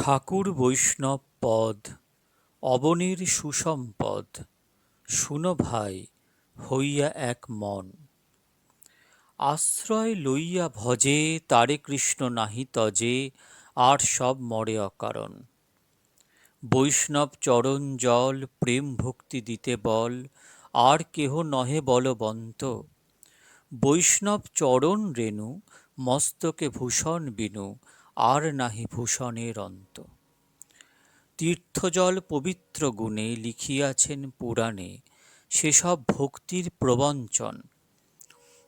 ঠাকুর বৈষ্ণব পদ অবনীর সুসম্পদ, শুনো ভাই হইয়া এক মন। আশ্রয় লইয়া ভজে তারে কৃষ্ণ নাহি তজে, আর সব মরে অকারণ। বৈষ্ণব চরণ জল প্রেম ভক্তি দিতে বল, আর কেহ নহে বলবন্ত। বৈষ্ণব চরণ রেণু মস্তকে ভূষণ বিনু, আর নাহি ভূষণের অন্ত। তীর্থজল পবিত্র গুণে লিখিয়াছেন পুরাণে, সেসব ভক্তির প্রবঞ্চন।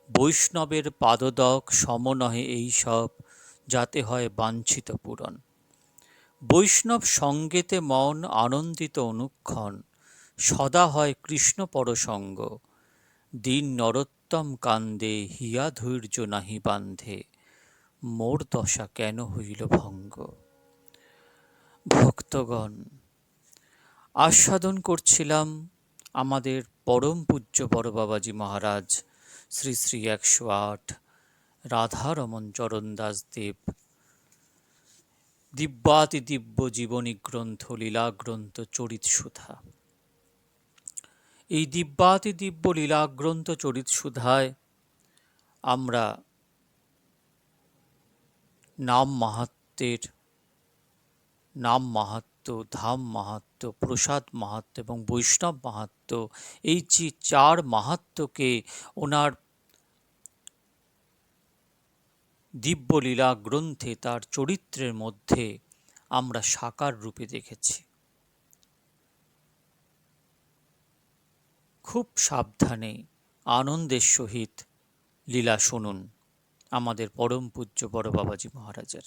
বৈষ্ণবের পাদদক সম নহে এই সব, যাতে হয় বাঞ্ছিত পূরণ। বৈষ্ণব সঙ্গেতে মন আনন্দিত অনুক্ষণ, সদা হয় কৃষ্ণ পরসঙ্গ। দীন নরোত্তম কান্দে হিয়া ধৈর্য নাহি বান্ধে, মোর দশা কেন হইল ভঙ্গ। ভক্তগণ, আস্বাদন করছিলাম আমাদের পরম পূজ্য বড় বাবাজি মহারাজ শ্রী শ্রী ১০৮ রাধারমণ চরণ দাস দেব দিব্যাতি দিব্য জীবনী গ্রন্থ লীলা গ্রন্থ চরিত সুধা। এই দিব্যাতি দিব্য লীলা গ্রন্থ চরিত সুধায় আমরা নাম মাহাত্ম্য, ধাম মাহাত্ম্য, প্রসাদ মাহাত্ম্য এবং বৈষ্ণব মাহাত্ম্য, এই যে চার মাহাত্ম্যকে ওনার দিব্যলীলা গ্রন্থে তার চরিত্রের মধ্যে আমরা সাকার রূপে দেখেছি। খুব সাবধানে আনন্দের সহিত লীলা শুনুন আমাদের পরম পূজ্য বড় বাবাজি মহারাজের।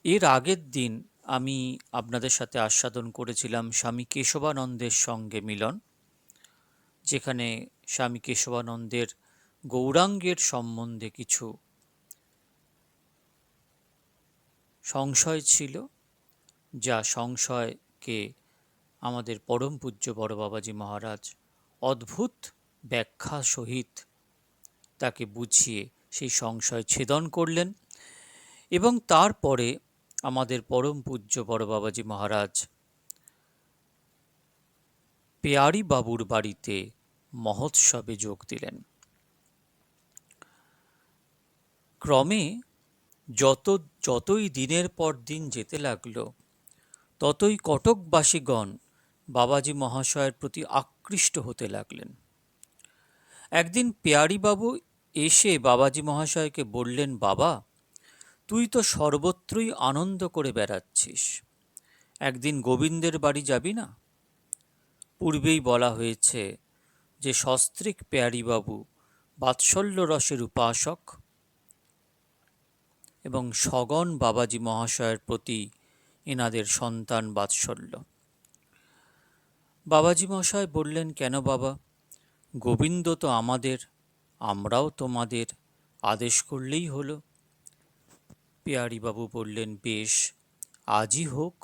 এর আগের দিন আমি আপনাদের সাথে আস্বাদন করেছিলাম স্বামী কেশবানন্দের সঙ্গে মিলন, যেখানে স্বামী কেশবানন্দের গৌরাঙ্গের সম্বন্ধে কিছু সংশয় ছিল, যা সংশয়কে আমাদের পরম পূজ্য বড় বাবাজি মহারাজ অদ্ভুত ব্যাখ্যা সহিত তাকে বুঝিয়ে সেই সংশয় ছেদন করলেন। এবং তারপরে আমাদের পরম পূজ্য বড় বাবাজি মহারাজ পেয়ারি বাবুর বাড়িতে মহোৎসবে যোগ দিলেন। ক্রমে যতই দিনের পর দিন যেতে লাগল, ততই কটকবাসীগণ বাবাজি মহাশয়ের প্রতি আকৃষ্ট হতে লাগলেন। একদিন পেয়ারিবাবু এসে বাবাজি মহাশয়কে বললেন, বাবা, তুই তো সর্বত্রই আনন্দ করে বেড়াচ্ছিস, একদিন গোবিন্দের বাড়ি যাবি না? পূর্বেই বলা হয়েছে যে সস্ত্রীক পেয়ারিবাবু বাৎসল্য রসের উপাসক এবং সগণ বাবাজি মহাশয়ের প্রতি এনাদের সন্তান বাৎসল্য। বাবাজি মহাশয় বললেন, কেন বাবা, গোবিন্দ তো আমাদের, আমরাও তোমাদের, আদেশ করলেই হলো। পেয়ারিবাবু বললেন, বেশ, আজই হোক।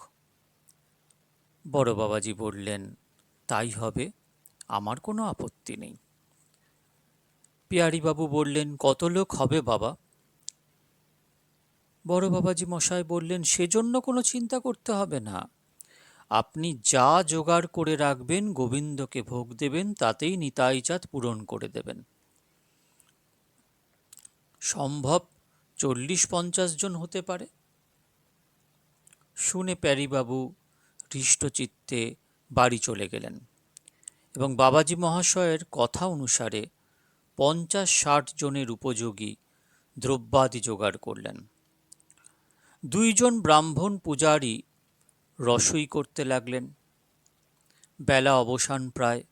বড় বাবাজি বললেন, তাই হবে, আমার কোনো আপত্তি নেই। পেয়ারিবাবু বললেন, কত লোক হবে বাবা? বড় বাবাজি মশাই বললেন, সেজন্য কোনো চিন্তা করতে হবে না, আপনি যা জোগাড় করে রাখবেন, গোবিন্দকে ভোগ দেবেন, তাতেই নিতাইচাঁদ পূরণ করে দেবেন। সম্ভব ৪০-৫০ জন হতে পারে। শুনে প্যারীবাবু হৃষ্টচিত্তে বাড়ি চলে গেলেন এবং বাবাজি মহাশয়ের কথা অনুসারে ৫০-৬০ জনের উপযোগী দ্রব্যাদি জোগাড় করলেন। ২ জন ব্রাহ্মণ পূজারী রসই করতে লাগলেন। বেলা অবসান প্রায়।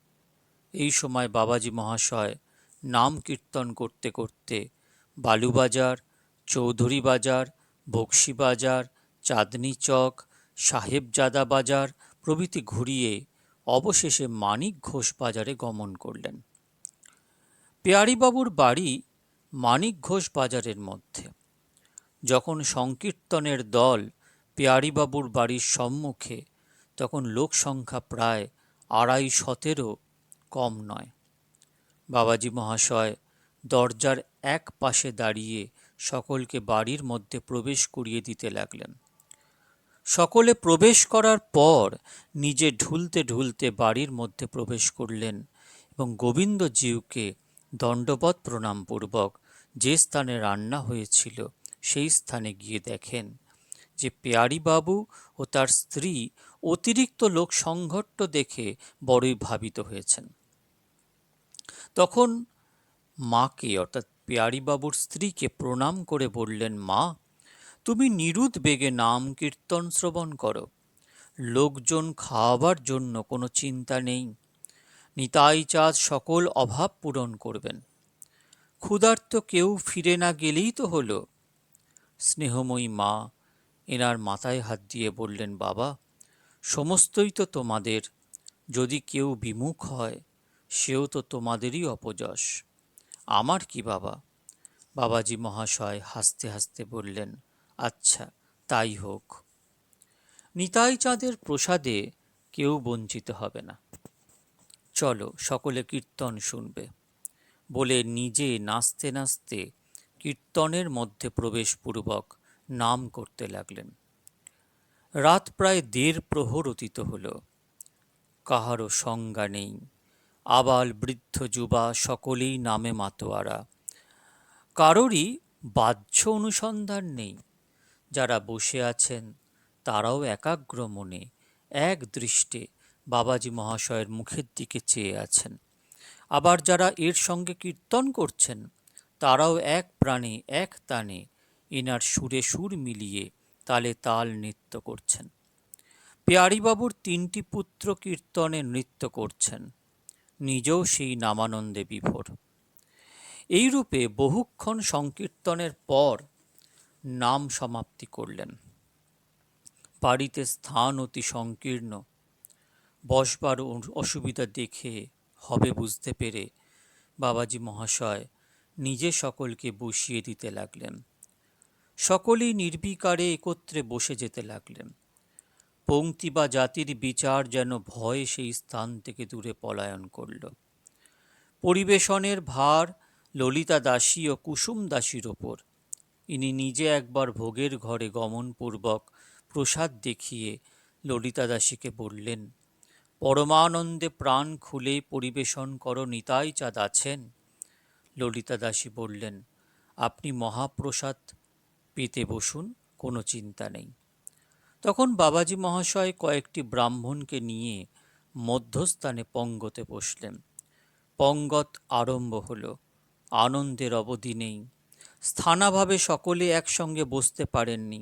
এই সময় বাবাজি মহাশয় নাম কীর্তন করতে করতে বালুবাজার, চৌধুরী বাজার, বক্সি বাজার, চাঁদনী চক, সাহেবজাদা বাজার প্রভৃতি ঘুরিয়ে অবশেষে মানিক ঘোষ বাজারে গমন করলেন। পেয়ারিবাবুর বাড়ি মানিক ঘোষ বাজারের মধ্যে। যখন সংকীর্তনের দল পেয়ারিবাবুর বাড়ির সম্মুখে, তখন লোকসংখ্যা প্রায় ২৫০ কম নয়। বাবাজি মহাশয় দরজার এক পাশে দাঁড়িয়ে সকলকে বাড়ির মধ্যে প্রবেশ করিয়ে দিতে লাগলেন। সকলে প্রবেশ করার পর নিজে ঢুলতে ঢুলতে বাড়ির মধ্যে প্রবেশ করলেন এবং গোবিন্দজিউকে দণ্ডবৎ প্রণামপূর্বক যে স্থানে রান্না হয়েছিল সেই স্থানে গিয়ে দেখেন যে পেয়ারীবাবু ও তার স্ত্রী অতিরিক্ত লোক সংঘট্ট দেখে বড়ই ভাবিত হয়েছেন। তখন মাকে অর্থাৎ পেয়ারীবাবুর স্ত্রীকে প্রণাম করে বললেন, মা, তুমি নিরুদ বেগে নাম কীর্তন শ্রবণ করো, লোকজন খাওয়াবার জন্য কোনো চিন্তা নেই, নিতাই চাঁদ সকল অভাব পূরণ করবেন, ক্ষুধার্ত কেউ ফিরে না গেলেই তো হলো। স্নেহময়ী মা এনার মাথায় হাত দিয়ে বললেন, বাবা, সমস্তই তো তোমাদের, যদি কেউ বিমুখ হয় সেও তো তোমাদেরই অপযশ, আমার কি বাবা। বাবাজি মহাশয় হাসতে হাসতে বললেন, আচ্ছা তাই হোক, নিতাই চাঁদের প্রসাদে কেউ বঞ্চিত হবে না, চলো সকলে কীর্তন শুনবে বলে নিজে নাচতে নাচতে কীর্তনের মধ্যে প্রবেশপূর্বক নাম করতে লাগলেন। রাত প্রায় ১.৫ প্রহর অতীত হল। কাহারও সংজ্ঞা নেই, আবাল বৃদ্ধ যুবা সকলেই নামে মাতোয়ারা, কারোরই বাহ্য অনুসন্ধান নেই। যারা বসে আছেন তারাও একাগ্র মনে এক দৃষ্টে বাবাজি মহাশয়ের মুখের দিকে চেয়ে আছেন। আবার যারা এর সঙ্গে কীর্তন করছেন তারাও এক প্রাণে এক তানে এনার সুরে সুর মিলিয়ে তালে তাল নৃত্য করছেন। পেয়ারীবাবুর ৩টি পুত্র কীর্তনে নৃত্য করছেন, নিজেও সেই নামানন্দে বিভোর। এইরূপে বহুক্ষণ সংকীর্তনের পর নাম সমাপ্তি করলেন। বাড়িতে স্থান অতি সংকীর্ণ, বসবার অসুবিধা দেখে হবে বুঝতে পেরে বাবাজি মহাশয় নিজে সকলকে বসিয়ে দিতে লাগলেন। সকলেই নির্বিকারে একত্রে বসে যেতে লাগলেন। পংক্তি বা জাতির বিচার যেন ভয়ে সেই স্থান থেকে দূরে পলায়ন করল। পরিবেশনের ভার ললিতা দাসী ও কুসুম দাসীর ওপর। ইনি নিজে একবার ভোগের ঘরে গমনপূর্বক প্রসাদ দেখিয়ে ললিতা দাসীকে বললেন, পরমানন্দে প্রাণ খুলে পরিবেশন করো, নিতাই চাঁদ আছেন। ললিতা দাসী বললেন, আপনি মহাপ্রসাদ পেতে বসুন, কোনো চিন্তা নেই। তখন বাবাজি মহাশয় কয়েকটি ব্রাহ্মণকে নিয়ে মধ্যস্থানে পঙ্গতে বসলেন। পঙ্গত আরম্ভ হল। আনন্দের অবধি নেই। স্থানাভাবে সকলে একসঙ্গে বসতে পারেননি।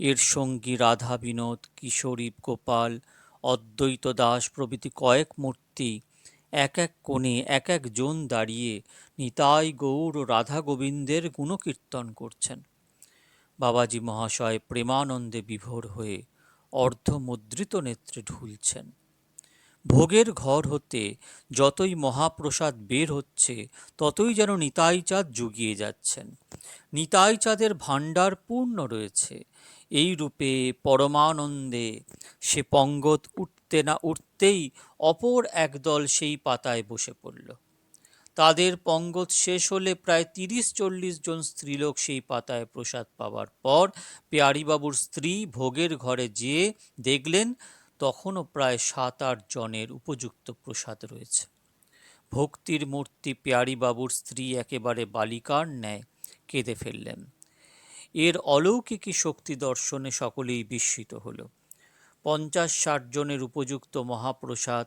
এর সঙ্গী রাধা বিনোদ, কিশোরী গোপাল, অদ্বৈত দাস প্রভৃতি কয়েক মূর্তি এক এক কোণে এক একজন দাঁড়িয়ে নিতাই গৌর ও রাধা গোবিন্দের গুণকীর্তন করছেন। বাবাজি মহাশয় প্রেমানন্দে বিভোর হয়ে অর্ধমুদ্রিত নেত্রে ঢুলছেন। ভোগের ঘর হতে যতই মহাপ্রসাদ বের হচ্ছে ততই যেন নিতাই চাঁদ জুগিয়ে যাচ্ছেন। নিতাই চাঁদের ভাণ্ডার পূর্ণ রয়েছে। এই রূপে পরমানন্দে সে পঙ্গত উঠতে না উঠতেই অপর একদল সেই পাতায় বসে পড়ল। তাদের পঙ্গত শেষ হলে প্রায় ৩০-৪০ জন স্ত্রীলোক সেই পাতায় প্রসাদ পাওয়ার পর পেয়ারীবাবুর স্ত্রী ভোগের ঘরে যেয়ে দেখলেন তখনও প্রায় ৭-৮ জনের উপযুক্ত প্রসাদ রয়েছে। ভক্তির মূর্তি পেয়ারীবাবুর স্ত্রী একেবারে বালিকার ন্যায় কেঁদে ফেললেন। এর অলৌকিকী শক্তি দর্শনে সকলেই বিস্মিত হল। ৫০-৬০ জনের উপযুক্ত মহাপ্রসাদ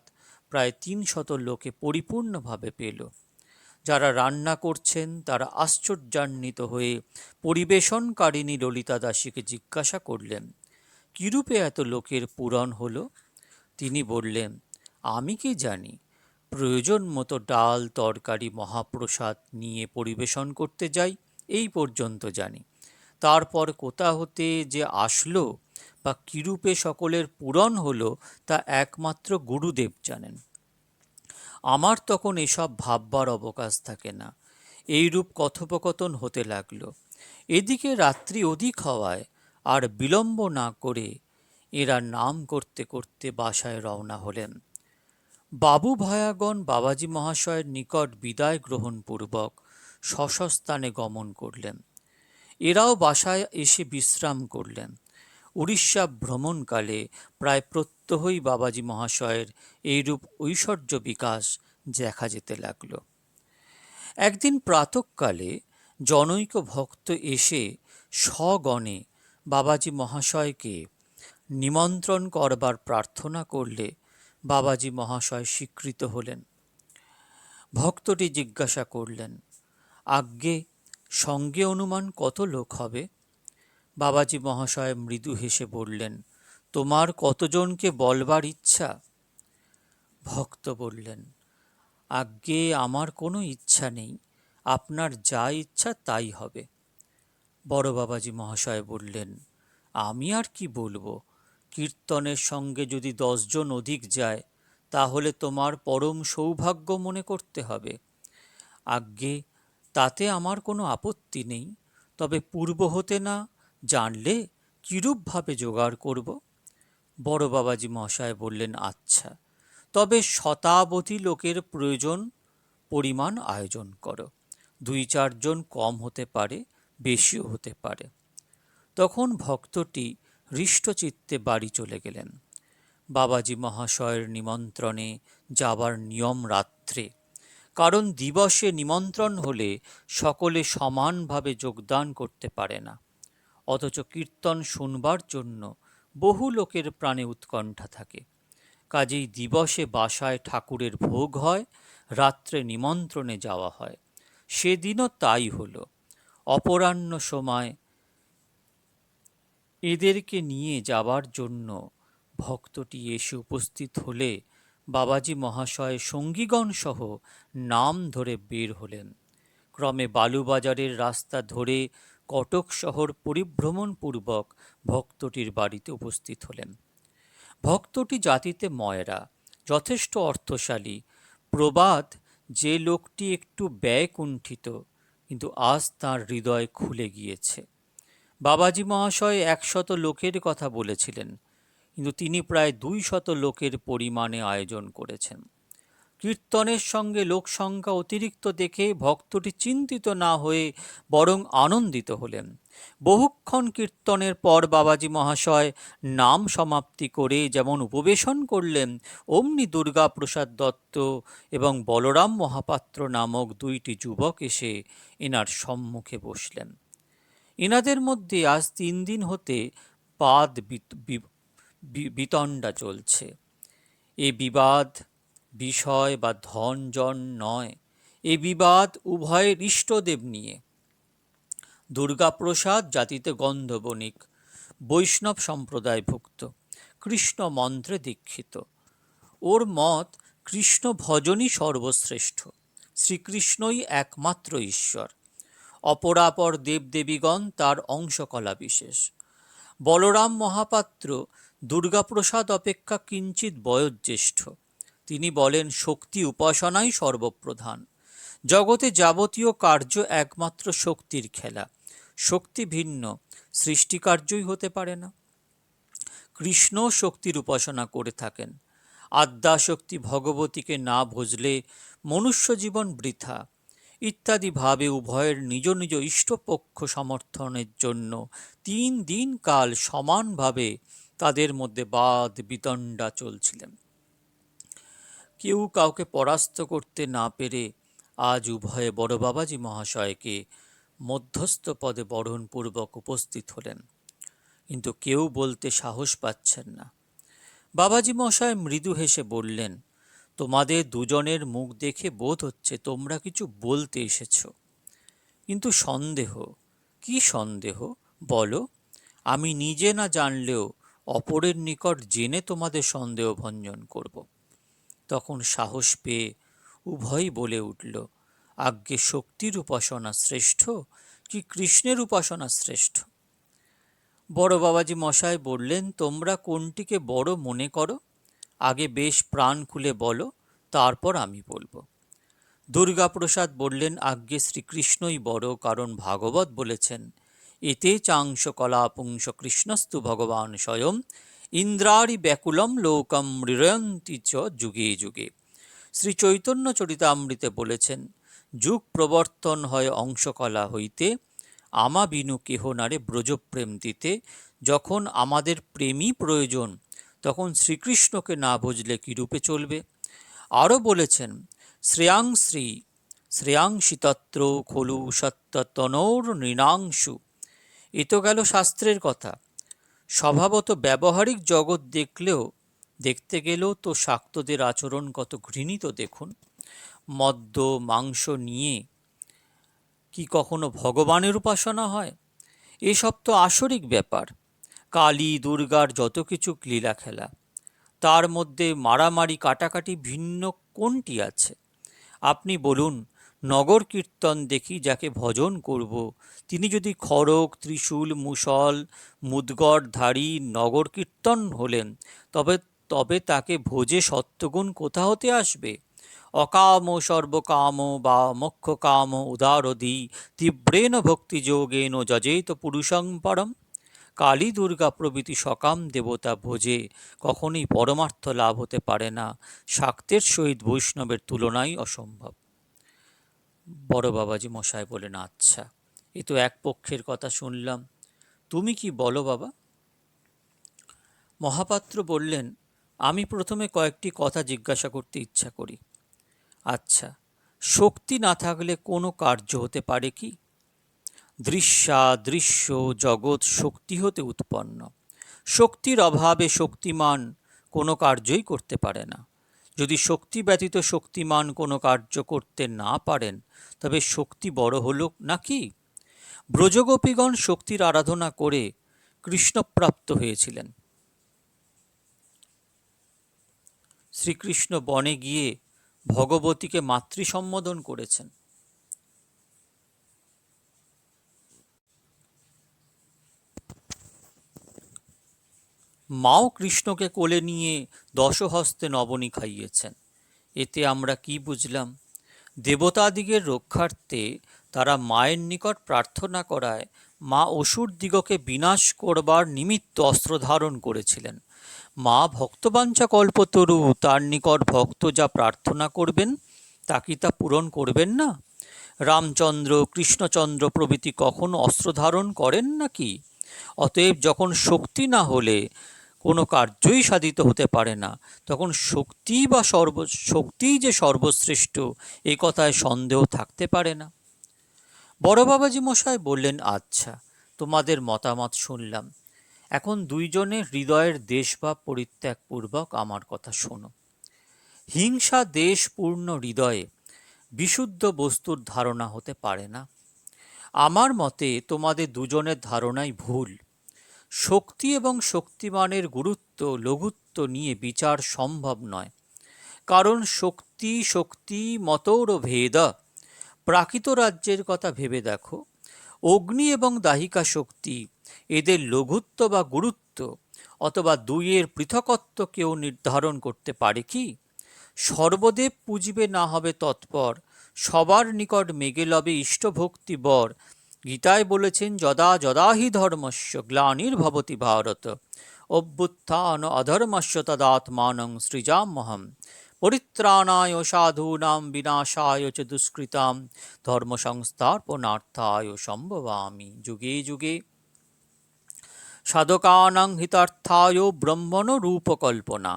প্রায় ৩০০ লোকে পরিপূর্ণভাবে পেল। যারা রান্না করছেন তারা আশ্চর্যান্বিত হয়ে পরিবেশনকারিণী ললিতা দাসীকে জিজ্ঞাসা করলেন, কিরূপে এত লোকের পূরণ হলো? তিনি বললেন, আমি কি জানি, প্রয়োজন মতো ডাল তরকারি মহাপ্রসাদ নিয়ে পরিবেশন করতে যাই, এই পর্যন্ত জানি। তারপর কোথা হতে যে আসলো বা কিরূপে সকলের পূরণ হলো তা একমাত্র গুরুদেব জানেন। আমার তখন এসব ভাববার অবকাশ থাকে না। এইরূপ কথোপকথন হতে লাগলো। এদিকে রাত্রি অধিক হওয়ায় আর বিলম্ব না করে এরা নাম করতে করতে বাসায় রওনা হলেন। বাবু ভায়াগণ বাবাজি মহাশয়ের নিকট বিদায় গ্রহণ পূর্বক স্বস্থানে গমন করলেন। এরাও বাসায় এসে বিশ্রাম করলেন। উড়িষ্যা ভ্রমণকালে প্রায় প্রত্যহই বাবাজী মহাশয়ের এইরূপ ঐশ্বর্য বিকাশ দেখা যেতে লাগল। একদিন প্রাতঃকালে জনৈক ভক্ত এসে সগণে বাবাজী মহাশয়কে নিমন্ত্রণ করবার প্রার্থনা করলে বাবাজী মহাশয় স্বীকৃত হলেন। ভক্তটি জিজ্ঞাসা করলেন, আজ্ঞে সঙ্গে অনুমান কত লোক হবে? বাবাজী মহাশয় মৃদু হেসে বললেন, তোমার কতজনকে বলবার ইচ্ছা? ভক্ত বললেন, আজ্ঞে আমার কোনো ইচ্ছা নেই, আপনার যা ইচ্ছা তাই হবে। বড় বাবাজী মহাশয় বললেন, আমি আর কি বলবো, কীর্তনের সঙ্গে যদি 10 জন অধিক যায় তাহলে তোমার পরম সৌভাগ্য মনে করতে হবে। আজ্ঞে তাতে আমার কোনো আপত্তি নেই, তবে পূর্ব হতে না জানলে কিরূপভাবে জোগাড় করব? বড় বাবাজী মহাশয় বললেন, আচ্ছা, তবে শতাবধি লোকের প্রয়োজন পরিমাণ আয়োজন করো। 2-4 জন কম হতে পারে, বেশিও হতে পারে। তখন ভক্তটি হৃষ্টচিত্তে বাড়ি চলে গেলেন। বাবাজী মহাশয়ের নিমন্ত্রণে যাবার নিয়ম রাত্রে, কারণ দিবসে নিমন্ত্রণ হলে সকলে সমানভাবে যোগদান করতে পারে না। অথচ কীর্তন শুনবার জন্য বহু লোকের প্রাণে উৎকণ্ঠা থাকে। কাজেই দিবসে বাসায় ঠাকুরের ভোগ হয়, রাত্রে নিমন্ত্রণে যাওয়া হয়। সেদিনও তাই হলো। অপরাহ্ন সময় এদেরকে নিয়ে যাবার জন্য ভক্তটি এসে উপস্থিত হলে বাবাজী মহাশয় সঙ্গীগণ সহ নাম ধরে বের হলেন। ক্রমে বালুবাজারের রাস্তা ধরে কটক শহর পরিভ্রমণপূর্বক ভক্তটির বাড়িতে উপস্থিত হলেন। ভক্তটি জাতিতে ময়রা, যথেষ্ট অর্থশালী, প্রবাদ যে লোকটি একটু ব্যয়কুণ্ঠিত, কিন্তু আজ তাঁর হৃদয় খুলে গিয়েছে। বাবাজী মহাশয় 100 লোকের কথা বলেছিলেন, কিন্তু তিনি প্রায় 200 লোকের পরিমাণে আয়োজন করেছেন। কীর্তনের সঙ্গে লোকসংখ্যা অতিরিক্ত দেখে ভক্তটি চিন্তিত না হয়ে বরং আনন্দিত হলেন। বহুক্ষণ কীর্তনের পর বাবাজী মহাশয় নাম সমাপ্তি করে যেমন উপবেশন করলেন, অমনি দুর্গাপ্রসাদ দত্ত এবং বলরাম মহাপাত্র নামক 2টি যুবক এসে এনার সম্মুখে বসলেন। এনাদের মধ্যে আজ 3 দিন হতে বাদ বিতণ্ডা চলছে। এ বিবাদ বিষয় বা ধন জন নয়, এ বিবাদ উভয়ের ইষ্টদেব নিয়ে। দুর্গাপ্রসাদ জাতিতে গন্ধ বণিক, বৈষ্ণব সম্প্রদায়ভুক্ত, কৃষ্ণ মন্ত্রে দীক্ষিত। ওর মত কৃষ্ণ ভজনই সর্বশ্রেষ্ঠ, শ্রীকৃষ্ণই একমাত্র ঈশ্বর, অপরাপর দেবদেবীগণ তার অংশকলা বিশেষ। বলরাম মহাপাত্র দুর্গাপ্রসাদ অপেক্ষা কিঞ্চিৎ বয়োজ্যেষ্ঠ। তিনি বলেন, শক্তি উপাসনাই সর্বপ্রধান। জগতে যাবতীয় কার্য একমাত্র শক্তির খেলা, শক্তি ভিন্ন সৃষ্টিকার্যই হতে পারে না। কৃষ্ণ শক্তির উপাসনা করে থাকেন। আদ্যাশক্তি ভগবতীকে না ভজলে মনুষ্য জীবন বৃথা ইত্যাদি ভাবে উভয়ের নিজ নিজ ইষ্টপক্ষ সমর্থনের জন্য 3 দিন কাল সমানভাবে তাদের মধ্যে বাদ বিতণ্ডা চলছিলেন। কেউ কাউকে পরাস্ত করতে না পেরে আজ উভয়ে বড় বাবাজী মহাশয়কে মধ্যস্থ পদে বরণপূর্বক উপস্থিত হলেন, কিন্তু কেউ বলতে সাহস পাচ্ছেন না। বাবাজী মহাশয় মৃদু হেসে বললেন, তোমাদের দুজনের মুখ দেখে বোধ হচ্ছে তোমরা কিছু বলতে এসেছ, কিন্তু সন্দেহ। কি সন্দেহ বলো? আমি নিজে না জানলেও অপরের নিকট জেনে তোমাদের সন্দেহ ভঞ্জন করব। তখন সাহস পেয়ে উভয়ই বলে উঠল, আজ্ঞে শক্তির উপাসনা শ্রেষ্ঠ কি কৃষ্ণের উপাসনা শ্রেষ্ঠ? বড় বাবাজী মশাই বললেন, তোমরা কোনটিকে বড় মনে করো? আগে বেশ প্রাণ খুলে বলো, তারপর আমি বলবো। দুর্গাপ্রসাদ বললেন, আজ্ঞে শ্রীকৃষ্ণই বড়, কারণ ভাগবত বলেছেন, এতে চাংশ কলাপুংস কৃষ্ণস্তু ভগবান স্বয়ং ইন্দ্রারি ব্যাকুলম লোকম মৃরয়ন্তি চ যুগে যুগে। শ্রী চৈতন্য চরিতামৃতে বলেছেন, যুগ প্রবর্তন হয় অংশকলা হইতে, আমা বিনু কেহ নারে ব্রজপ্রেম দিতে। যখন আমাদের প্রেমই প্রয়োজন, তখন শ্রীকৃষ্ণকে না বুঝলে কিরূপে চলবে? আরও বলেছেন, শ্রেয়াংশ্রী শ্রেয়াংসি তত্র খলু সত্যতনোর নৃণাংশু। এ তো গেল শাস্ত্রের কথা। স্বভাবত ব্যবহারিক জগৎ দেখতে গেলেও তো শাক্তদের আচরণ কত ঘৃণিত দেখুন। মদ্য মাংস নিয়ে কি কখনো ভগবানের উপাসনা হয়? এসব তো আসরিক ব্যাপার। কালী দুর্গার যত কিছু লীলা খেলা, তার মধ্যে মারামারি কাটাকাটি ভিন্ন কোনটি আছে? আপনি বলুন, নগর কীর্তন দেখি যাকে ভজন করব, তিনি যদি খড়গ ত্রিশূল মুষল মুদ্গরধারী নগর কীর্তন হলেন, তবে তবে তাকে ভোজে সত্যগুণ কোথা হতে আসবে? অকাম সর্বকাম বা মোক্ষকাম উদারধি তীব্রেণ ভক্তিযোগেন যজেত পুরুষং পরম। কালী দুর্গা প্রভৃতি সকাম দেবতা ভোজে কখনোই পরমার্থ লাভ হতে পারে না। শাক্তের সহিত বৈষ্ণবের তুলনাই অসম্ভব। বড় বাবাজি মশাই বলেন, আচ্ছা, এ তো এক পক্ষের কথা শুনলাম, তুমি কি বলো বাবা? মহাপাত্র বললেন, আমি প্রথমে কয়েকটি কথা জিজ্ঞাসা করতে ইচ্ছা করি। আচ্ছা, শক্তি না থাকলে কোনো কার্য হতে পারে কি? দৃশ্য জগৎ শক্তি হতে উৎপন্ন। শক্তির অভাবে শক্তিমান কোনো কার্যই করতে পারে না। যদি শক্তি ব্যতীত শক্তিমান কোনো কার্য করতে না পারেন, তবে শক্তি বড় হল নাকি? ব্রজগোপীগণ শক্তির আরাধনা করে কৃষ্ণপ্রাপ্ত হয়েছিলেন। শ্রীকৃষ্ণ বনে গিয়ে ভগবতীকে মাতৃ সম্বোধন করেছেন। মাও কৃষ্ণকে কোলে নিয়ে দশহস্তে নবনী খাইয়েছেন। এতে আমরা কি বুঝলাম? দেবতাদিগের রক্ষার্থে তারা মায়ের নিকট প্রার্থনা করায় মা অসুরদিগকে বিনাশ করবার নিমিত্ত অস্ত্র ধারণ করেছিলেন। মা ভক্তবাঞ্ছা কল্পতরু, তার নিকট ভক্ত যা প্রার্থনা করবেন তা কি তা পূরণ করবেন না? রামচন্দ্র কৃষ্ণচন্দ্র প্রভৃতি কখনো অস্ত্র ধারণ করেন নাকি? অতএব যখন শক্তি না হলে কোনো কার্যই সাধিত হতে পারে না, তখন শক্তিই যে সর্বশ্রেষ্ঠ, এ কথায় সন্দেহ থাকতে পারে না। বড় বাবাজি মশাই বললেন, আচ্ছা, তোমাদের মতামত শুনলাম। এখন দুইজনের হৃদয়ের দেশভাব পরিত্যাগপূর্বক আমার কথা শোনো। হিংসা দেশপূর্ণ হৃদয়ে বিশুদ্ধ বস্তুর ধারণা হতে পারে না। আমার মতে তোমাদের দুজনের ধারণাই ভুল। শক্তি এবং শক্তিমানের গুরুত্ব লঘুত্ব নিয়ে বিচার সম্ভব নয়। কারণ শক্তি শক্তি মতৌর ভেদ। প্রাকৃত রাজ্যের কথা ভেবে দেখো, অগ্নি এবং দাহিকা শক্তি, এদের লঘুত্ব বা গুরুত্ব অথবা দুইয়ের পৃথকত্ব কেউ নির্ধারণ করতে পারে কি? সর্বদেব পুজিবে না হবে তৎপর, সবার নিকট মেগে লবে ইষ্টভক্তি বর। গীতায় বলেছেন, যদা যদা হি ধর্মস্য গ্লানির্ভবতি ভারত অভ্যুত্থান অধর্মস্য তদাত্মানং সৃজাম্যহম পরিত্রাণায় সাধূনাং বিনাশায় চ দুষ্কৃতাম ধর্ম সংস্থাপনার্থায় সম্ভবামি যুগে যুগে। সাধকানাং হিতার্থায় ব্রহ্মণ রূপকল্পনা।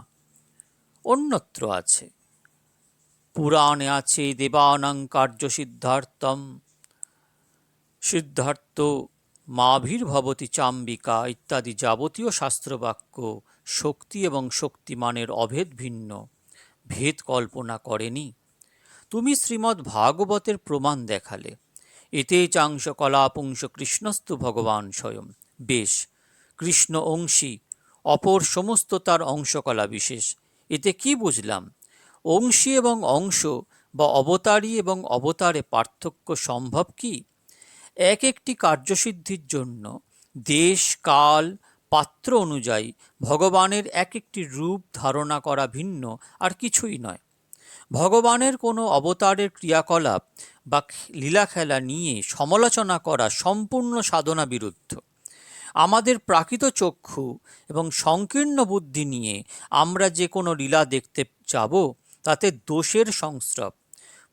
অন্যত্র আছে, পুরাণে আছে, দেবানাং কার্য সিদ্ধার্থ মাভির্ভবতি চাম্বিকা ইত্যাদি যাবতীয় শাস্ত্রবাক্য শক্তি এবং শক্তিমানের অভেদ ভিন্ন ভেদ কল্পনা করেনি। তুমি শ্রীমদ্ ভাগবতের প্রমাণ দেখালে, এতে চাংশ কলাপুংস কৃষ্ণস্তু ভগবান স্বয়ং। বেশ, কৃষ্ণ অংশী, অপর সমস্ত তার অংশকলা বিশেষ। এতে কি বুঝলাম? অংশী এবং অংশ বা অবতারী এবং অবতারে পার্থক্য সম্ভব কি? এক একটি কার্যসিদ্ধির জন্য দেশ কাল পাত্র অনুযায়ী ভগবানের এক একটি রূপ ধারণা করা ভিন্ন, আর কিছুই নয়। ভগবানের কোনো অবতারের ক্রিয়াকলাপ বা লীলাখেলা নিয়ে সমালোচনা করা সম্পূর্ণ সাধনা বিরুদ্ধ। আমাদের প্রাকৃত চক্ষু এবং সংকীর্ণ বুদ্ধি নিয়ে আমরা যে কোনো লীলা দেখতে যাব, তাতে দোষের সংস্রব।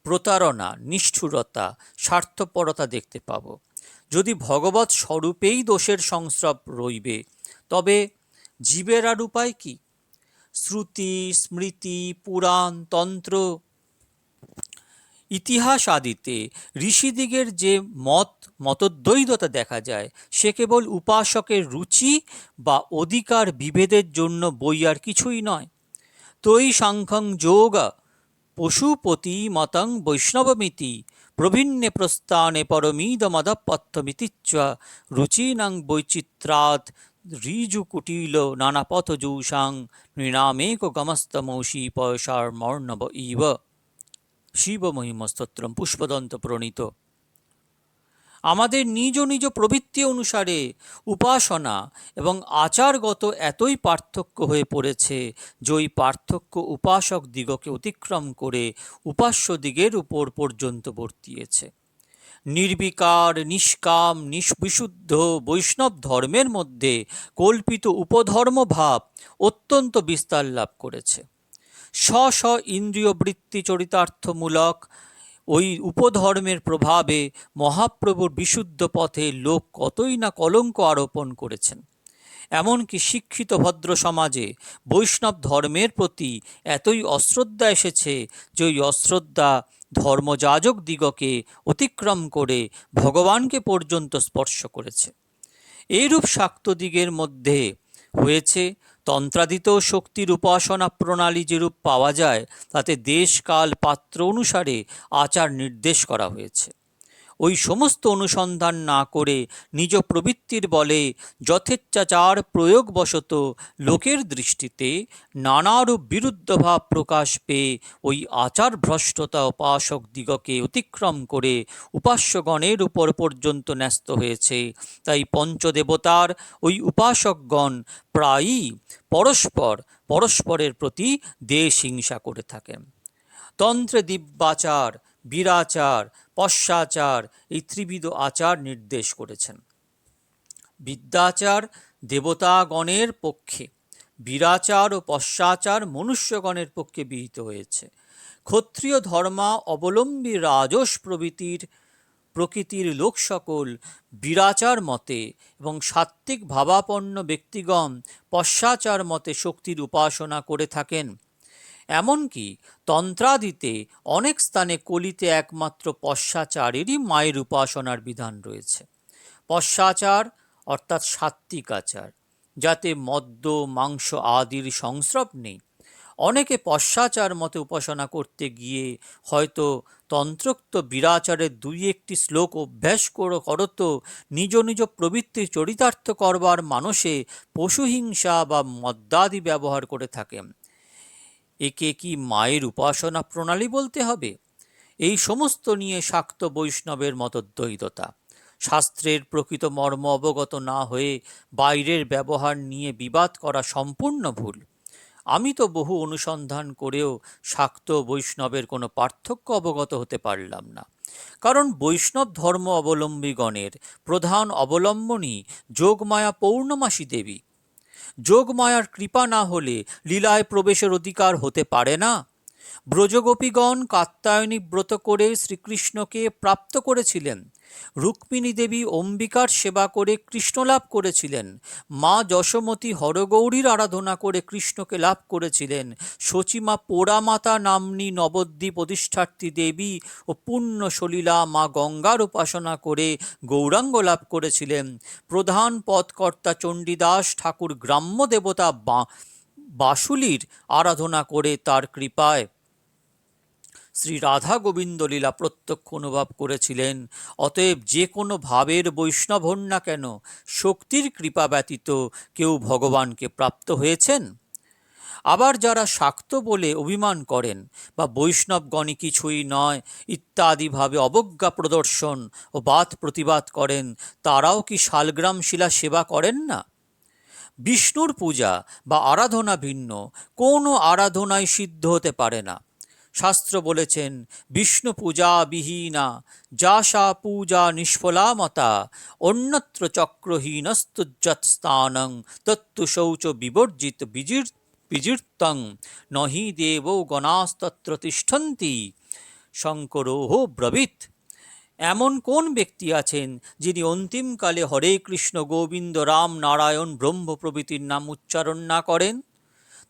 প্রতারণা, নিষ্ঠুরতা, স্বার্থপরতা দেখতে পাব। যদি ভগবৎ স্বরূপেই দোষের সংস্রব রইবে, তবে জীবের আর উপায় কি? শ্রুতি, স্মৃতি, পুরাণ, তন্ত্র, ইতিহাস আদিতে ঋষিদিগের যে মতদ্বৈধতা দেখা যায়, সে কেবল উপাসকের রুচি বা অধিকার বিভেদের জন্য বই আর কিছুই নয়। ত্রয়ী সাংখ্যং যোগ পশুপতি মতং বৈষ্ণবমিতি প্রভিন্নে প্রস্থানে পরমিদমদপথ্যমিতি চ রুচিনাং বৈচিত্রাৎ ঋজুকুটিল নানাপথযুষাং নৃণামেক গমস্তমৌষি পয়সার্মর্ণব ইব। শিবমহিমস্তোত্রম পুষ্পদন্ত প্রণীত। আমাদের নিজ নিজ প্রবৃত্তি অনুসারে উপাসনা এবং আচারগত এতই পার্থক্য হয়ে পড়েছে যে ওই পার্থক্য উপাসক দিগকে অতিক্রম করে উপাস্য দিগের উপর পর্যন্ত বর্তিয়েছে। নির্বিকার, নিষ্কাম, বিশুদ্ধ বৈষ্ণব ধর্মের মধ্যে কল্পিত উপধর্ম ভাব অত্যন্ত বিস্তার লাভ করেছে। স্ব স্ব ইন্দ্রিয় বৃত্তি চরিতার্থমূলক ওই উপধর্মের প্রভাবে মহাপ্রভুর বিশুদ্ধ পথে লোক কতই না কলঙ্ক আরোপণ করেছেন। এমনকি শিক্ষিত ভদ্র সমাজে বৈষ্ণব ধর্মের প্রতি এতই অশ্রদ্ধা এসেছে যে ওই অশ্রদ্ধা ধর্মযাজক দিগকে অতিক্রম করে ভগবানকে পর্যন্ত স্পর্শ করেছে। এইরূপ শাক্তদিগের মধ্যে হয়েছে তন্ত্রাদিত শক্তির উপাসনা প্রণালী যেরূপ পাওয়া যায়, তাতে দেশ কাল পাত্র অনুসারে আচার নির্দেশ করা হয়েছে। ওই সমস্ত অনুসন্ধান না করে নিজ প্রবৃত্তির বলে যথেচ্ছাচার প্রয়োগবশত লোকের দৃষ্টিতে নানারূপ বিরুদ্ধভাব প্রকাশ পেয়ে ওই আচার ভ্রষ্টতা উপাসক দিগকে অতিক্রম করে উপাস্যগণের উপর পর্যন্ত ন্যস্ত হয়েছে। তাই পঞ্চদেবতার ওই উপাসকগণ প্রায়ই পরস্পরের প্রতি দেশ হিংসা করে থাকেন। তন্ত্রে দিব্যাচার, বীরাচার, পশ্চাচার এই ত্রিবিধ আচার নির্দেশ করেছেন। বিদ্যাচার দেবতাগণের পক্ষে, বীরাচার ও পশ্চাচার মনুষ্যগণের পক্ষে বিহিত হয়েছে। ক্ষত্রিয় ধর্মা অবলম্বী রাজস প্রকৃতির লোক সকল বীরাচার মতে এবং সাত্ত্বিক ভাবাপন্ন ব্যক্তিগণ পশ্চাচার মতে শক্তির উপাসনা করে থাকেন। এমনকি তন্ত্রাদিতে অনেক স্থানে কলিতে একমাত্র পশ্চাচারেরই মায়ের উপাসনার বিধান রয়েছে। পশ্চাচার অর্থাৎ সাত্ত্বিক আচার, যাতে মদ্য, মাংস আদির সংস্রব নেই। অনেকে পশ্চাচার মতে উপাসনা করতে গিয়ে হয়তো তন্ত্রোক্ত বীরাচারের দুই একটি শ্লোক অভ্যাস করত নিজ নিজ প্রবৃত্তির চরিতার্থ করবার মানসে পশুহিংসা বা মদ্যাদি ব্যবহার করে থাকেন। একে কি মায়ের উপাসনা প্রণালী বলতে হবে? এই সমস্ত নিয়ে শাক্ত বৈষ্ণবের মতদ্বৈধতা। শাস্ত্রের প্রকৃত মর্ম অবগত না হয়ে বাইরের ব্যবহার নিয়ে বিবাদ করা সম্পূর্ণ ভুল। আমি তো বহু অনুসন্ধান করেও শাক্ত বৈষ্ণবের কোনো পার্থক্য অবগত হতে পারলাম না। কারণ বৈষ্ণব ধর্ম অবলম্বীগণের প্রধান অবলম্বনী যোগমায়া পৌর্ণমাসী দেবী। যোগমায়ার কৃপা না হলে লীলায় প্রবেশের অধিকার হতে পারে না। ব্রজগোপীগণ কাত্যায়নী ব্রত করে শ্রীকৃষ্ণকে প্রাপ্ত করেছিলেন। রুক্মিণী দেবী অম্বিকার সেবা করে কৃষ্ণ লাভ করেছিলেন। মা যশোমতী হরগৌরীর আরাধনা করে কৃষ্ণকে লাভ করেছিলেন। শচীমা পোড়ামাতা নাম্নী নবদ্বীপ অধিষ্ঠাত্রী দেবী ও পুণ্য সলীলা মা গঙ্গার উপাসনা করে গৌরাঙ্গ লাভ করেছিলেন। প্রধান পদকর্তা চণ্ডীদাস ঠাকুর গ্রাম্য দেবতা বাসুলীর আরাধনা করে তার কৃপায় শ্রী রাধা গোবিন্দ লীলা প্রত্যক্ষ অনুভব করেছিলেন। অতএব যে কোনো ভাবের বৈষ্ণব হন না কেন, শক্তির কৃপা ব্যতীত কেউ ভগবানকে প্রাপ্ত হয়েছেন? আবার যারা শাক্ত বলে অভিমান করেন বা বৈষ্ণবগণই কিছুই নয় ইত্যাদিভাবে অবজ্ঞা প্রদর্শন ও বাদ প্রতিবাদ করেন, তারাও কি শালগ্রাম শিলা সেবা করেন না? বিষ্ণুর পূজা বা আরাধনা ভিন্ন কোনো আরাধনাই সিদ্ধ হতে পারে না। শাস্ত্র বলেছেন, বিষ্ণু পূজা বিহীনা যা সা পূজা নিষ্ফলা মতা অন্যত্র চক্রহীনস্তুজ্জৎ স্থানং তত্তু শৌচ বিবর্জিত বিজির্তং নহি দেবো গণাস্তত্র তিষ্ঠন্তি। শঙ্করোহ ব্রবীত। এমন কোন ব্যক্তি আছেন যিনি অন্তিমকালে হরে কৃষ্ণ গোবিন্দ রাম নারায়ণ ব্রহ্ম প্রভৃতির নাম উচ্চারণ না করেন?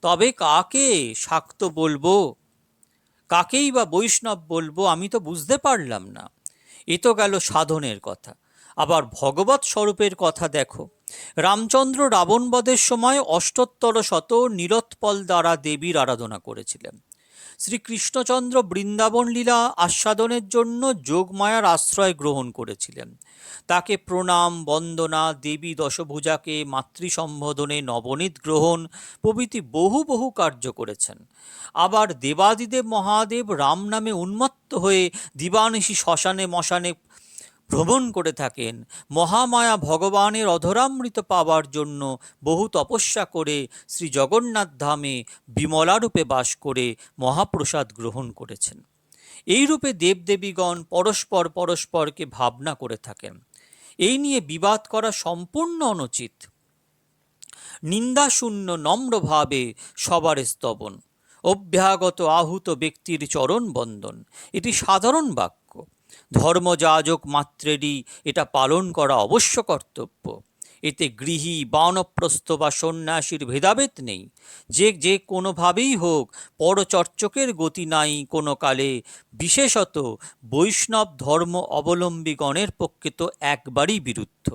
তবে কাকে শাক্ত বলবো, কাকেই বা বৈষ্ণব বলবো, আমি তো বুঝতে পারলাম না। এ তো গেল সাধনের কথা। আবার ভগবৎ স্বরূপের কথা দেখো। রামচন্দ্র রাবণবধের সময় অষ্টোত্তর শত নীলোৎপল দ্বারা দেবীর আরাধনা করেছিলেন। শ্রীকৃষ্ণচন্দ্র বৃন্দাবন লীলা আস্বাদনের জন্য যোগমায়ার আশ্রয় গ্রহণ করেছিলেন। তাকে প্রণাম বন্দনা, দেবী দশভুজাকে মাতৃসম্বোধনে নবনীত গ্রহণ প্রভৃতি বহু বহু কার্য করেছেন। আবার দেবাদিদেব মহাদেব রাম নামে উন্মত্ত হয়ে দিবানিশি শ্মশানে মশানে ভ্রমণ করে থাকেন। মহামায়া ভগবানের অধরামৃত পাবার জন্য বহু তপস্যা করে শ্রী জগন্নাথ ধামে বিমলারূপে বাস করে মহাপ্রসাদ গ্রহণ করেছেন। এই রূপে দেবদেবীগণ পরস্পর পরস্পরকে ভাবনা করে থাকেন। এই নিয়ে বিবাদ করা সম্পূর্ণ অনুচিত। নিন্দাশূন্য নম্রভাবে সবার স্তবন, অভ্যাগত আহুত ব্যক্তির চরণ বন্দন, এটি সাধারণ বাক্য। ধর্মযাজক মাত্রেরই এটা পালন করা অবশ্য কর্তব্য। এতে গৃহী বানপ্রস্থ বা সন্ন্যাসীর ভেদাভেদ নেই। যে যে কোনোভাবেই হোক পরচর্চকের গতি নাই কোনো কালে, বিশেষত বৈষ্ণব ধর্ম অবলম্বীগণের পক্ষে তো একবারই বিরুদ্ধ।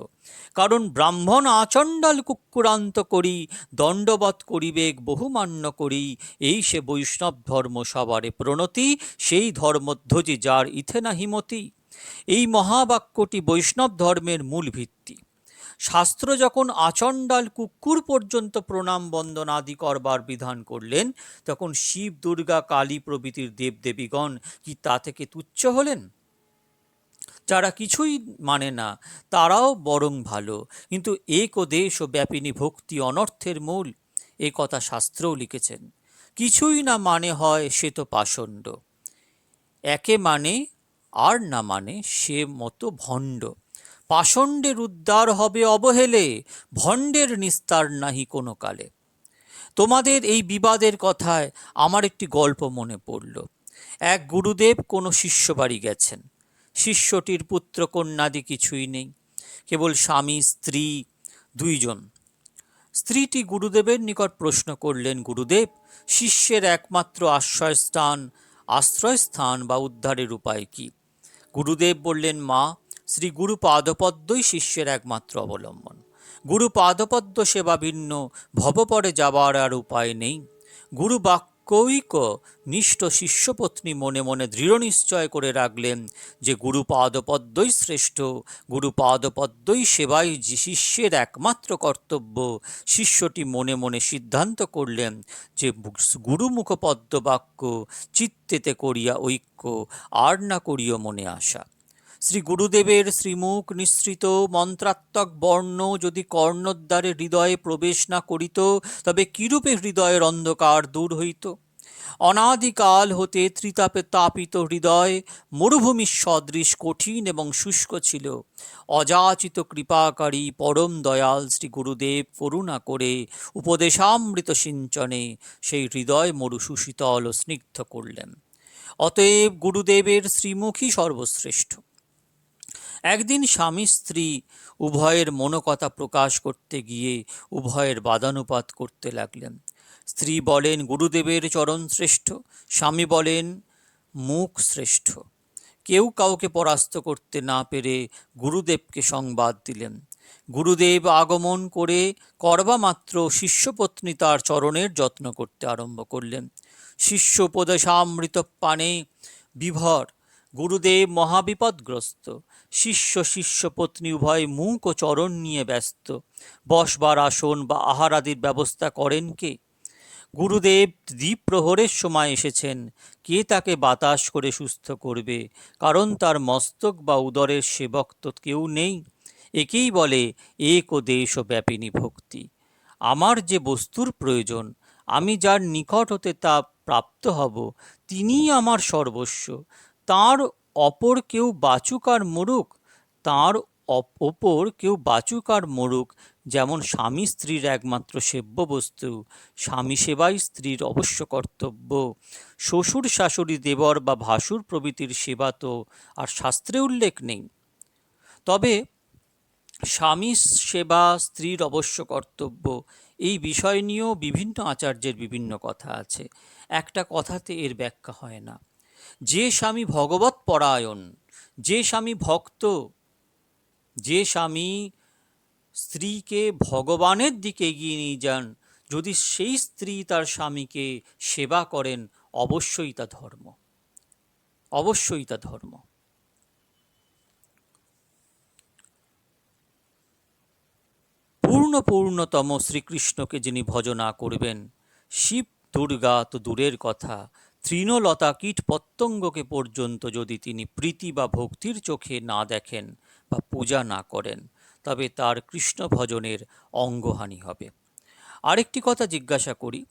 কারণ ব্রাহ্মণ আচণ্ডাল কুক্কুরান্ত করি, দণ্ডবৎ করিবেক বহুমান্য করি, এই সে বৈষ্ণব ধর্ম সবারে প্রণতি, সেই ধর্মধ্বজি যার ইথে নাহি মতি। এই মহাবাক্যটি বৈষ্ণব ধর্মের মূল ভিত্তি। শাস্ত্র যখন আচণ্ডাল কুকুর পর্যন্ত প্রণাম বন্দন আদি করবার বিধান করলেন, তখন শিব দুর্গা কালী প্রভৃতির দেবদেবীগণ কি তা থেকে তুচ্ছ হলেন? যারা কিছুই মানে না তারাও বরং ভালো, কিন্তু এক ও দেশ ও ব্যাপিনী ভক্তি অনর্থের মূল, এ কথা শাস্ত্রেও লিখেছেন। কিছুই না মানে হয় সে তো পাষণ্ড, একে মানে আর না মানে সে মতো ভণ্ড। পাষণ্ডের উদ্ধার হবে অবহেলে, ভণ্ডের নিস্তার নাহি কোনো কালে। তোমাদের এই বিবাদের কথায় আমার একটি গল্প মনে পড়ল। এক গুরুদেব কোনো শিষ্য বাড়ি গেছেন। শিষ্যটির পুত্র কন্যাদি কিছুই নেই, কেবল স্বামী স্ত্রী দুইজন। স্ত্রীটি গুরুদেবের নিকট প্রশ্ন করলেন, গুরুদেব, শিষ্যের একমাত্র আশ্রয়স্থান বা উদ্ধারের উপায় কি? গুরুদেব বললেন, মা, শ্রী গুরু পাদপদ্মই শিষ্যের একমাত্র অবলম্বন। গুরু পাদপদ্ম সেবা ভিন্ন ভবপরে যাবার আর উপায় নেই। গুরু বাক্যৈক নিষ্ঠ শিষ্যপত্নী মনে মনে দৃঢ় নিশ্চয় করে রাখলেন যে গুরু পাদপদ্মই শ্রেষ্ঠ, গুরু পাদপদ্মই সেবাই যে শিষ্যের একমাত্র কর্তব্য। শিষ্যটি মনে মনে সিদ্ধান্ত করলেন যে গুরুমুখপদ্ম বাক্য চিত্তেতে করিয়া ঐক্য, আর না করিও মনে আশা। শ্রী গুরুদেবের শ্রীমুখ নিঃসৃত মন্ত্রাত্মক বর্ণ যদি কর্ণদ্বারে হৃদয়ে প্রবেশ না করিত, তবে কিরূপে হৃদয়ের অন্ধকার দূর হইত? অনাদিকাল হতে ত্রিতাপে তাপিত হৃদয় মরুভূমির সদৃশ কঠিন এবং শুষ্ক ছিল। অযাচিত কৃপাকারী পরম দয়াল শ্রী গুরুদেব করুণা করে উপদেশামৃত সিঞ্চনে সেই হৃদয় মরু সুশীতল ও স্নিগ্ধ করলেন। অতএব গুরুদেবের শ্রীমুখী সর্বশ্রেষ্ঠ। একদিন স্বামী স্ত্রী উভয়ের মনোকথা প্রকাশ করতে গিয়ে উভয়ের বাদানুপাত করতে লাগলেন। স্ত্রী বলেন গুরুদেবের চরণ শ্রেষ্ঠ, স্বামী বলেন মুখ শ্রেষ্ঠ। কেউ কাউকে পরাস্ত করতে না পেরে গুরুদেবকে সংবাদ দিলেন। গুরুদেব আগমন করে করবা মাত্র শিষ্যপত্নী তার চরণের যত্ন করতে আরম্ভ করলেন। শিষ্য উপদেশামৃত পানে বিভর। গুরুদেব মহাবিপদগ্রস্ত। শিষ্যপত্নী উভয় মুখ ও চরণ নিয়ে ব্যস্ত। বসবার আসন বা আহারাদির ব্যবস্থা করেন কে? গুরুদেব দ্বীপ প্রহরের সময় এসেছেন। কে তাকে বাতাস করে সুস্থ করবে? কারণ তার মস্তক বা উদরের সেবক তো কেউ নেই। একেই বলে এক ও দেশ ও ব্যাপিনী ভক্তি। আমার যে বস্তুর প্রয়োজন, আমি যার নিকট হতে তা প্রাপ্ত হব, তিনিই আমার সর্বস্ব। তাঁর অপর কেউ বাচুক আর মরুক, তাঁর ওপর কেউ বাচুক আর মরুক, যেমন স্বামী স্ত্রীর একমাত্র সেব্য বস্তু, স্বামী সেবাই স্ত্রীর অবশ্য কর্তব্য। শ্বশুর শাশুড়ি দেবর বা ভাসুর প্রভৃতির সেবা তো আর শাস্ত্রে উল্লেখ নেই। তবে স্বামী সেবা স্ত্রীর অবশ্য কর্তব্য, এই বিষয় নিয়েও বিভিন্ন আচার্যের বিভিন্ন কথা আছে। একটা কথাতে এর ব্যাখ্যা হয় না। যে স্বামী ভগবৎ পরায়ণ, যে স্বামী ভক্ত, যে স্বামী স্ত্রীকে ভগবানের দিকে এগিয়ে নিয়ে যান, যদি সেই স্ত্রী তার স্বামীকে সেবা করেন, অবশ্যই তা ধর্ম, অবশ্যই তা ধর্ম। পূর্ণতম শ্রীকৃষ্ণকে যিনি ভজনা করবেন, শিব দুর্গা তো দূরের কথা, তৃণলতা কীট পতঙ্গকে পর্যন্ত যদি তিনি প্রীতি বা ভক্তির চোখে না দেখেন বা পূজা না করেন, তবে তার কৃষ্ণ ভজনের অঙ্গহানি হবে। আরেকটি কথা জিজ্ঞাসা করি,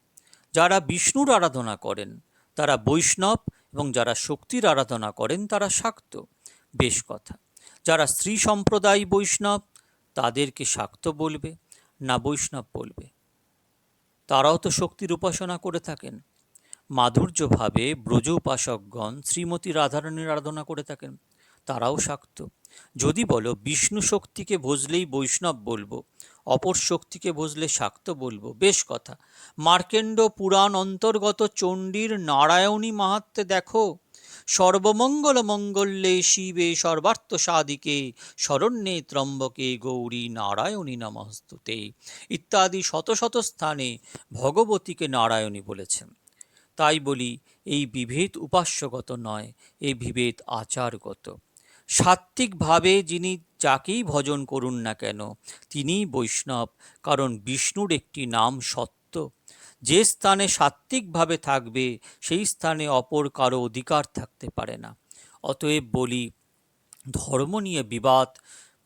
যারা বিষ্ণুর আরাধনা করেন তারা বৈষ্ণব, এবং যারা শক্তির আরাধনা করেন তারা শাক্ত। বেশ কথা। যারা স্ত্রী সম্প্রদায় বৈষ্ণব, তাদেরকে শাক্ত বলবে না বৈষ্ণব বলবে? তারাও তো শক্তির উপাসনা করে থাকেন। মাধুর্যভাবে ব্রজ উপাসকগণ শ্রীমতী রাধারানীর আরাধনা করে থাকেন, তারাও শাক্ত। যদি বলো বিষ্ণু শক্তিকে ভজলেই বৈষ্ণব বলবো, অপর শক্তিকে ভজলে শাক্ত বলবো, বেশ কথা। মার্কেন্ড পুরাণ অন্তর্গত চণ্ডীর নারায়ণী মাহাত্ম্যে দেখো, সর্বমঙ্গল মঙ্গলে শিবে সর্বার্থ সাধিকে শরণ্যে ত্রম্বকে গৌরী নারায়ণী নমস্তুতে ইত্যাদি শত শত স্থানে ভগবতীকে নারায়ণী বলেছেন। তাই বলি, এই বিভেদ উপাস্যগত নয়, এই বিভেদ আচারগত। সাত্ত্বিকভাবে যিনি যাকেই ভজন করুন না কেন, তিনিই বৈষ্ণব, কারণ বিষ্ণুর একটি নাম সত্য। যে স্থানে সাত্ত্বিকভাবে থাকবে, সেই স্থানে অপর কারো অধিকার থাকতে পারে না। অতএব বলি, ধর্ম নিয়ে বিবাদ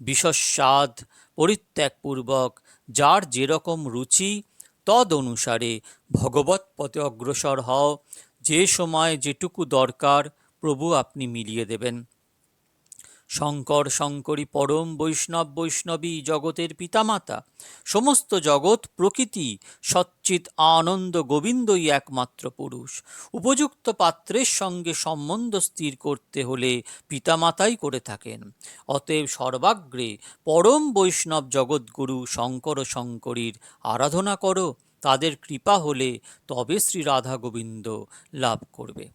বিশ্বস্বাদ পরিত্যাগপূর্বক যার যেরকম রুচি, তদ অনুসারে ভগবৎ পথে অগ্রসর হও। যে সময় যেটুকু দরকার প্রভু আপনি মিলিয়ে দেবেন। শঙ্কর শঙ্করী, পরম বৈষ্ণব বৈষ্ণবী, জগতের পিতামাতা। সমস্ত জগৎ প্রকৃতি, সচ্চিৎ আনন্দ গোবিন্দই একমাত্র পুরুষ। উপযুক্ত পাত্রের সঙ্গে সম্বন্ধ স্থির করতে হলে পিতামাতাই করে থাকেন। অতএব সর্বাগ্রে পরম বৈষ্ণব জগৎগুরু শঙ্কর শঙ্করীর আরাধনা করো, তাদের কৃপা হলে তবে শ্রী রাধা গোবিন্দ লাভ করবে।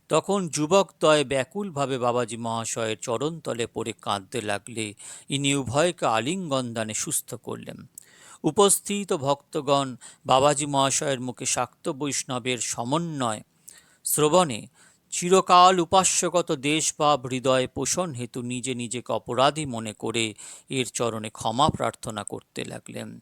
তখন যুবকদ্বয় ব্যাকুলভাবে বাবাজী মহাশয়ের চরণতলে পড়ে কাঁদতে লাগলে ইনি উভয়কে আলিঙ্গন দানে সুস্থ করলেন। উপস্থিত ভক্তগণ বাবাজী মহাশয়ের মুখে শাক্ত বৈষ্ণবের সমন্বয় শ্রবণে চিরকাল উপাস্যগত দেশভাব হৃদয়ে পোষণ হেতু নিজে নিজেকে অপরাধী মনে করে এর চরণে ক্ষমা প্রার্থনা করতে লাগলেন।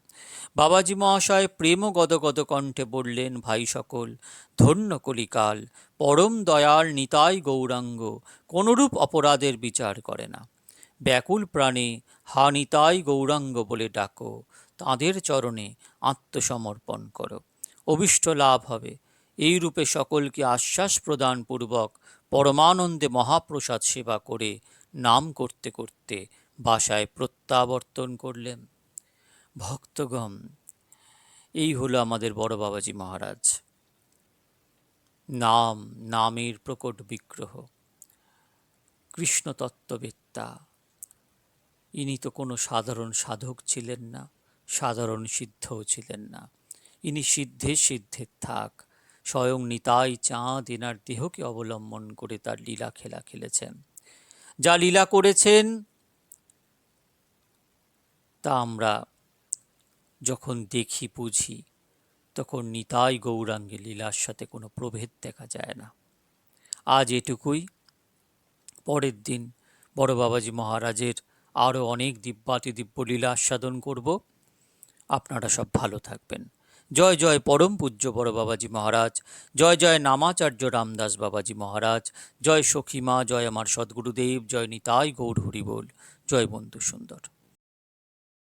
বাবাজী মহাশয় প্রেম গদগদ কণ্ঠে বললেন, ভাই সকল, ধন্য কলিকাল, পরম দয়াল নিতাই গৌরাঙ্গ কোনরূপ অপরাধের বিচার করে না। ব্যাকুল প্রাণে হা নিতাই গৌরাঙ্গ বলে ডাকো, তাঁদের চরণে আত্মসমর্পণ করো, অভীষ্ট লাভ হবে। এই রূপে সকলকে আশ্বাস প্রদান পূর্বক পরমানন্দে মহাপ্রসাদ সেবা করে নাম করতে করতে বাসায় প্রত্যাবর্তন করলেন। ভক্তগণ, এই হলো আমাদের বড় বাবাজী মহারাজ। নাম, নামের প্রকট বিগ্রহ, কৃষ্ণ তত্ত্ববেত্তা। ইনি তো কোনো সাধারণ সাধক ছিলেন না, সাধারণ সিদ্ধও ছিলেন না। ইনি সিদ্ধের সিদ্ধের থাক। স্বয়ং নিতাই চাঁদ এনার দেহকে অবলম্বন করে তার লীলা খেলা খেলেছেন। যা লীলা করেছেন তা আমরা যখন দেখি বুঝি, তখন নিতাই গৌরাঙ্গে লীলার সাথে কোনো প্রভেদ দেখা যায় না। আজ এটুকুই। পরের দিন বড় বাবাজী মহারাজের আরও অনেক দিব্যাতিদিব্য লীলা আস্বাদন করব। আপনারা সব ভালো থাকবেন। জয় জয় পরম পূজ্য বড় বাবাজী মহারাজ, জয় জয় নামাচার্য রামদাস বাবাজী মহারাজ, জয় সখীমা, জয় আমার সদ্গুরুদেব, জয় নিতাই গৌর হরিবোল, জয় বন্ধু সুন্দর।